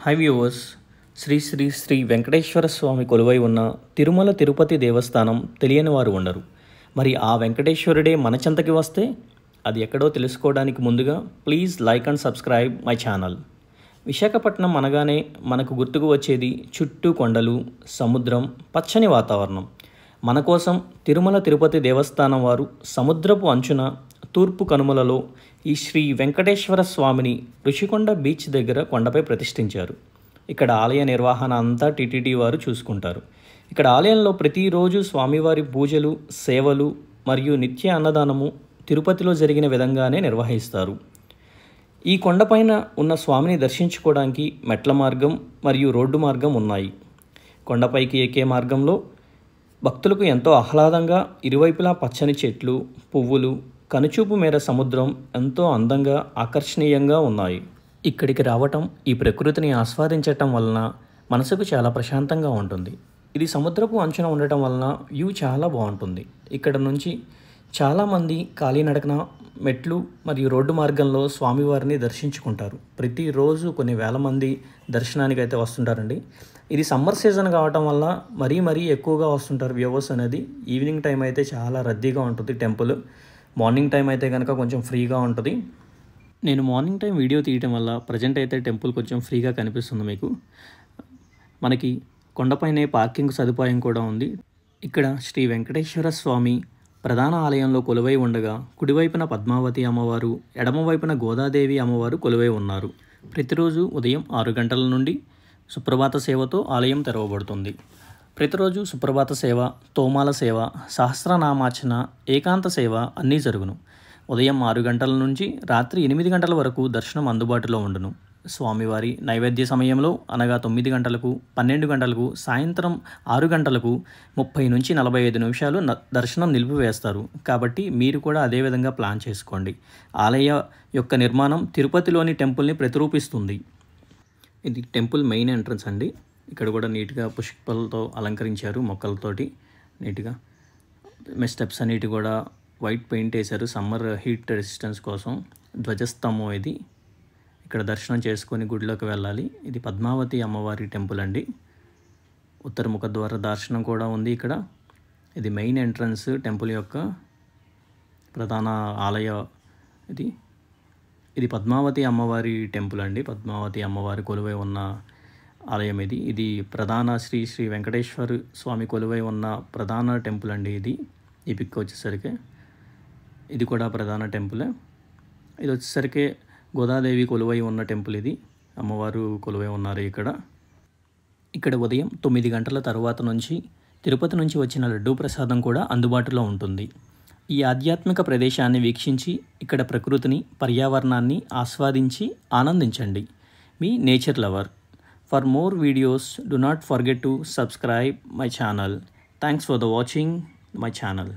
High viewers, Shri Shri Shri Venkateswara స్వామి కొలువై ఉన్న తిరుమల తిరుపతి దేవస్థానం తెలియని వారు ఉండరు. మరి ఆ వెంకటేశ్వరుడే మన చెంతకి వస్తే అది ఎక్కడో తెలుసుకోవడానికి ముందుగా please like and subscribe my channel. Visakhapatnam అనగానే మనకు గుర్తుకు వచ్చేది చుట్టూ కొండలు, సముద్రం, పచ్చని వాతావరణం. మన కోసం తిరుమల తిరుపతి దేవస్థానం వారు సముద్రపు అంచున తూర్పు కనుమలలో ఈ శ్రీ వెంకటేశ్వర స్వామిని ఋషికొండ బీచ్ దగ్గర కొండపై ప్రతిష్ఠించారు. ఇక్కడ ఆలయ నిర్వహణ అంతా టీటీడీ వారు చూసుకుంటారు. ఇక్కడ ఆలయంలో ప్రతిరోజు స్వామివారి పూజలు, సేవలు మరియు నిత్య అన్నదానము తిరుపతిలో జరిగిన విధంగానే నిర్వహిస్తారు. ఈ కొండపైన ఉన్న స్వామిని దర్శించుకోవడానికి మెట్ల మార్గం మరియు రోడ్డు మార్గం ఉన్నాయి. కొండపైకి ఎక్కే మార్గంలో భక్తులకు ఎంతో ఆహ్లాదంగా ఇరువైపులా పచ్చని చెట్లు, పువ్వులు, కనుచూపు మేర సముద్రం ఎంతో అందంగా ఆకర్షణీయంగా ఉన్నాయి. ఇక్కడికి రావటం, ఈ ప్రకృతిని ఆస్వాదించటం వలన మనసుకు చాలా ప్రశాంతంగా ఉంటుంది. ఇది సముద్రపు అంచున ఉండటం వలన వ్యూ చాలా బాగుంటుంది. ఇక్కడ నుంచి చాలామంది కాలినడకన మెట్లు మరియు రోడ్డు మార్గంలో స్వామివారిని దర్శించుకుంటారు. ప్రతిరోజు కొన్ని వేల మంది దర్శనానికి అయితే వస్తుంటారండి. ఇది సమ్మర్ సీజన్ కావటం వల్ల మరీ ఎక్కువగా వస్తుంటారు వ్యూవర్స్ అనేది. ఈవినింగ్ టైం అయితే చాలా రద్దీగా ఉంటుంది టెంపుల్. మార్నింగ్ టైం అయితే కనుక కొంచెం ఫ్రీగా ఉంటుంది. నేను మార్నింగ్ టైం వీడియో తీయటం వల్ల ప్రజెంట్ అయితే టెంపుల్ కొంచెం ఫ్రీగా కనిపిస్తుంది మీకు. మనకి కొండపైనే పార్కింగ్ సదుపాయం కూడా ఉంది. ఇక్కడ శ్రీ వెంకటేశ్వర స్వామి ప్రధాన ఆలయంలో కొలువై ఉండగా కుడివైపున పద్మావతి అమ్మవారు, ఎడమవైపున గోదాదేవి అమ్మవారు కొలువై ఉన్నారు. ప్రతిరోజు ఉదయం 6 గంటల నుండి సుప్రభాత సేవతో ఆలయం తెరవబడుతుంది. ప్రతిరోజు సుప్రభాత సేవ, తోమాల సేవ, సహస్రనామార్చన, ఏకాంత సేవ అన్నీ జరుగును. ఉదయం 6 గంటల నుంచి రాత్రి 8 గంటల వరకు దర్శనం అందుబాటులో ఉండును. స్వామివారి నైవేద్య సమయంలో అనగా 9 గంటలకు, 12 గంటలకు, సాయంత్రం 6 గంటలకు 30 నుంచి 45 నిమిషాలు దర్శనం నిలిపివేస్తారు. కాబట్టి మీరు కూడా అదేవిధంగా ప్లాన్ చేసుకోండి. ఆలయ యొక్క నిర్మాణం తిరుపతిలోని టెంపుల్ని ప్రతిరూపిస్తుంది. ఇది టెంపుల్ మెయిన్ ఎంట్రన్స్ అండి. ఇక్కడ కూడా నీట్గా పుష్పాలతో అలంకరించారు, మొక్కలతోటి నీట్గా. స్టెప్స్ అన్నిటి కూడా వైట్ పెయింట్ వేశారు సమ్మర్ హీట్ రెసిస్టెన్స్ కోసం. ధ్వజస్తంభం ఇది. ఇక్కడ దర్శనం చేసుకొని గుడిలోకి వెళ్ళాలి. ఇది పద్మావతి అమ్మవారి టెంపుల్ అండి. ఉత్తర ముఖద్వార దర్శనం కూడా ఉంది ఇక్కడ. ఇది మెయిన్ ఎంట్రన్స్ టెంపుల్ యొక్క ప్రధాన ఆలయ. ఇది పద్మావతి అమ్మవారి టెంపుల్ అండి. పద్మావతి అమ్మవారి కొలువై ఉన్న ఆలయం ఇది. ఇది ప్రధాన శ్రీ శ్రీ వెంకటేశ్వర స్వామి కొలువై ఉన్న ప్రధాన టెంపుల్ అండి. ఈ పిక్ వచ్చేసరికి ఇది కూడా ప్రధాన టెంపులే. ఇది వచ్చేసరికి గోదాదేవి కొలువై ఉన్న టెంపుల్. ఇది అమ్మవారు కొలువై ఉన్నారు ఇక్కడ ఉదయం 9 గంటల తర్వాత నుంచి తిరుపతి నుంచి వచ్చిన లడ్డూ ప్రసాదం కూడా అందుబాటులో ఉంటుంది. ఈ ఆధ్యాత్మిక ప్రదేశాన్ని వీక్షించి ఇక్కడ ప్రకృతిని, పర్యావరణాన్ని ఆస్వాదించి ఆనందించండి. మీ nature lover. For more videos do not forget to subscribe my channel. Thanks for the watching my channel.